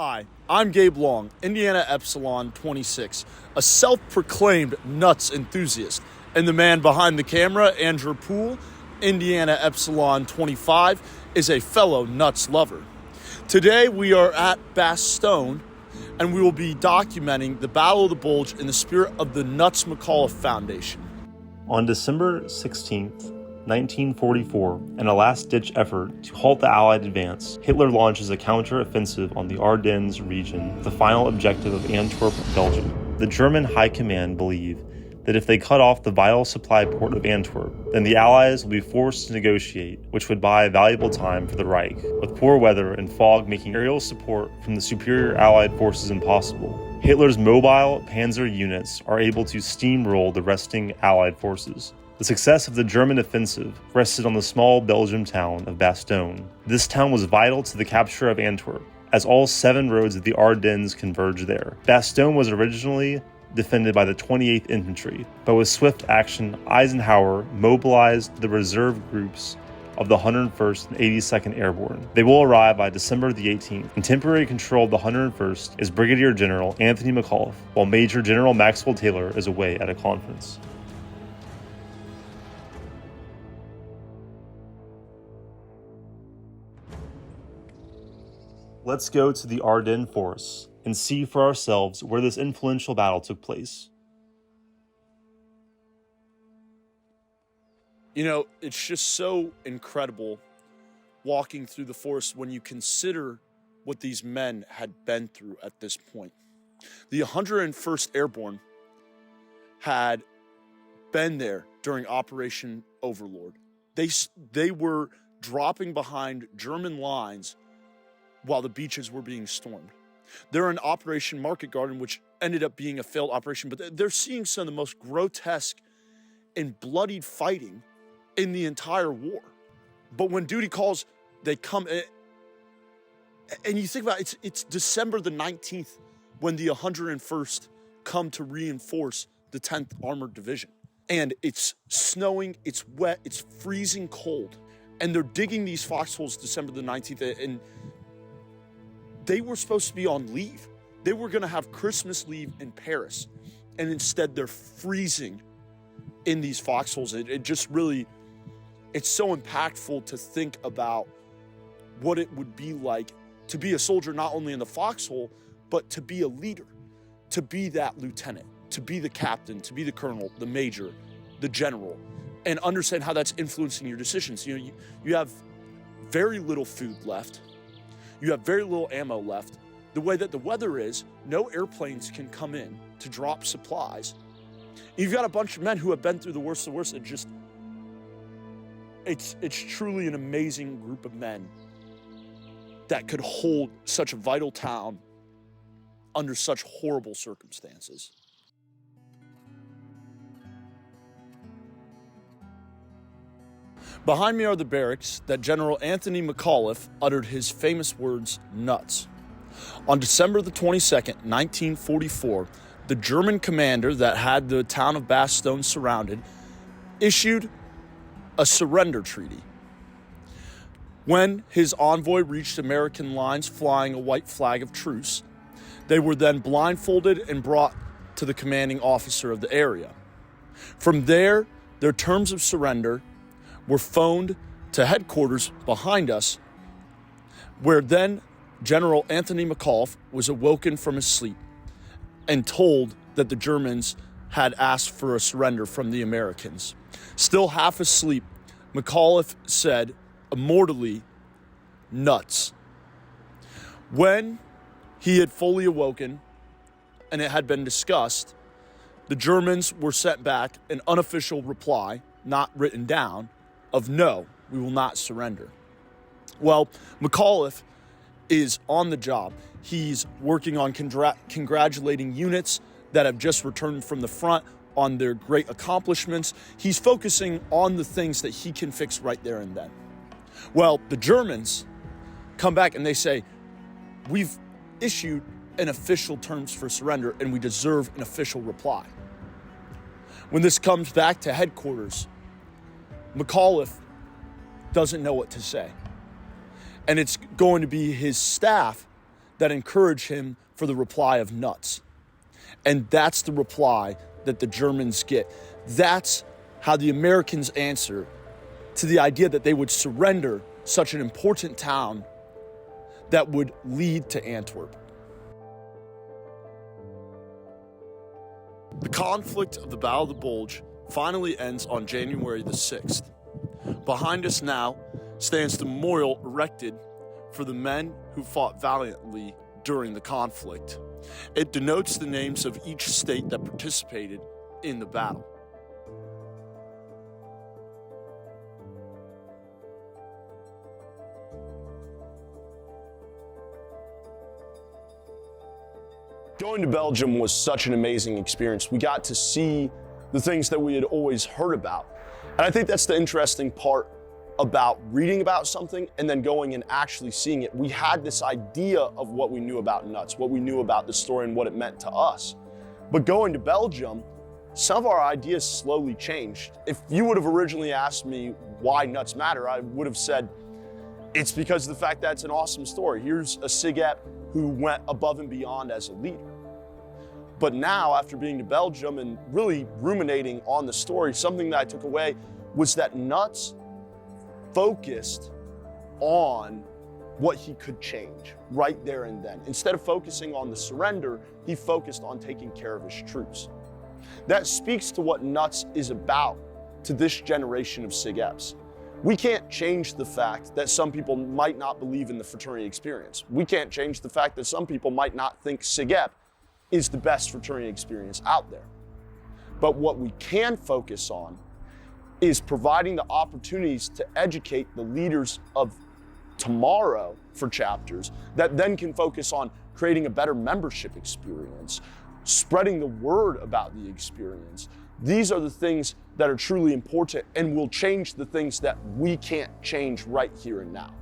Hi, I'm Gabe Long, Indiana Epsilon 26, a self-proclaimed nuts enthusiast, and the man behind the camera, Andrew Poole, Indiana Epsilon 25, is a fellow nuts lover. Today we are at Bastogne, and we will be documenting the Battle of the Bulge in the spirit of the Nuts McAuliffe Foundation. On December 16th, 1944, in a last-ditch effort to halt the Allied advance, Hitler launches a counter-offensive on the Ardennes region with the final objective of Antwerp, Belgium. The German High Command believe that if they cut off the vital supply port of Antwerp, then the Allies will be forced to negotiate, which would buy valuable time for the Reich, with poor weather and fog making aerial support from the superior Allied forces impossible. Hitler's mobile panzer units are able to steamroll the resting Allied forces. The success of the German offensive rested on the small Belgian town of Bastogne. This town was vital to the capture of Antwerp, as all 7 roads of the Ardennes converge there. Bastogne was originally defended by the 28th Infantry, but with swift action, Eisenhower mobilized the reserve groups of the 101st and 82nd Airborne. They will arrive by December the 18th. In temporary control of the 101st is Brigadier General Anthony McAuliffe, while Major General Maxwell Taylor is away at a conference. Let's go to the Ardennes forests and see for ourselves where this influential battle took place. You know, it's just so incredible walking through the forest when you consider what these men had been through at this point. The 101st Airborne had been there during Operation Overlord. They were dropping behind German lines while the beaches were being stormed. They're in Operation Market Garden, which ended up being a failed operation, but they're seeing some of the most grotesque and bloodied fighting in the entire war. But when duty calls, they come in. And you think about it, it's December the 19th when the 101st come to reinforce the 10th Armored Division. And it's snowing, it's wet, it's freezing cold. And they're digging these foxholes December the 19th, and they were supposed to be on leave. They were going to have Christmas leave in Paris, and instead they're freezing in these foxholes. It just really, it's so impactful to think about what it would be like to be a soldier, not only in the foxhole, but to be a leader, to be that lieutenant, to be the captain, to be the colonel, the major, the general, and understand how that's influencing your decisions. You know, you have very little food left. You have very little ammo left. The way that the weather is, no airplanes can come in to drop supplies. You've got a bunch of men who have been through the worst of the worst. It's truly an amazing group of men that could hold such a vital town under such horrible circumstances. Behind me are the barracks that General Anthony McAuliffe uttered his famous words, nuts. On December the 22nd, 1944, the German commander that had the town of Bastogne surrounded issued a surrender treaty. When his envoy reached American lines flying a white flag of truce, they were then blindfolded and brought to the commanding officer of the area. From there, their terms of surrender were phoned to headquarters behind us, where then General Anthony McAuliffe was awoken from his sleep and told that the Germans had asked for a surrender from the Americans. Still half asleep, McAuliffe said, immortally, nuts. When he had fully awoken and it had been discussed, the Germans were sent back an unofficial reply, not written down, of no, we will not surrender. Well, McAuliffe is on the job. He's working on congratulating units that have just returned from the front on their great accomplishments. He's focusing on the things that he can fix right there and then. Well, the Germans come back and they say, we've issued an official terms for surrender and we deserve an official reply. When this comes back to headquarters, McAuliffe doesn't know what to say. And it's going to be his staff that encourage him for the reply of nuts. And that's the reply that the Germans get. That's how the Americans answer to the idea that they would surrender such an important town that would lead to Antwerp. The conflict of the Battle of the Bulge finally ends on January the 6th. Behind us now stands the memorial erected for the men who fought valiantly during the conflict. It denotes the names of each state that participated in the battle. Going to Belgium was such an amazing experience. We got to see the things that we had always heard about. And I think that's the interesting part about reading about something and then going and actually seeing it. We had this idea of what we knew about nuts, what we knew about the story and what it meant to us. But going to Belgium, some of our ideas slowly changed. If you would have originally asked me why nuts matter, I would have said, it's because of the fact that it's an awesome story. Here's a SigEp who went above and beyond as a leader. But now, after being to Belgium and really ruminating on the story, something that I took away was that Nuts focused on what he could change right there and then. Instead of focusing on the surrender, he focused on taking care of his troops. That speaks to what Nuts is about to this generation of SigEps. We can't change the fact that some people might not believe in the fraternity experience. We can't change the fact that some people might not think SigEp is the best fraternity experience out there. But what we can focus on is providing the opportunities to educate the leaders of tomorrow for chapters that then can focus on creating a better membership experience, spreading the word about the experience. These are the things that are truly important and will change the things that we can't change right here and now.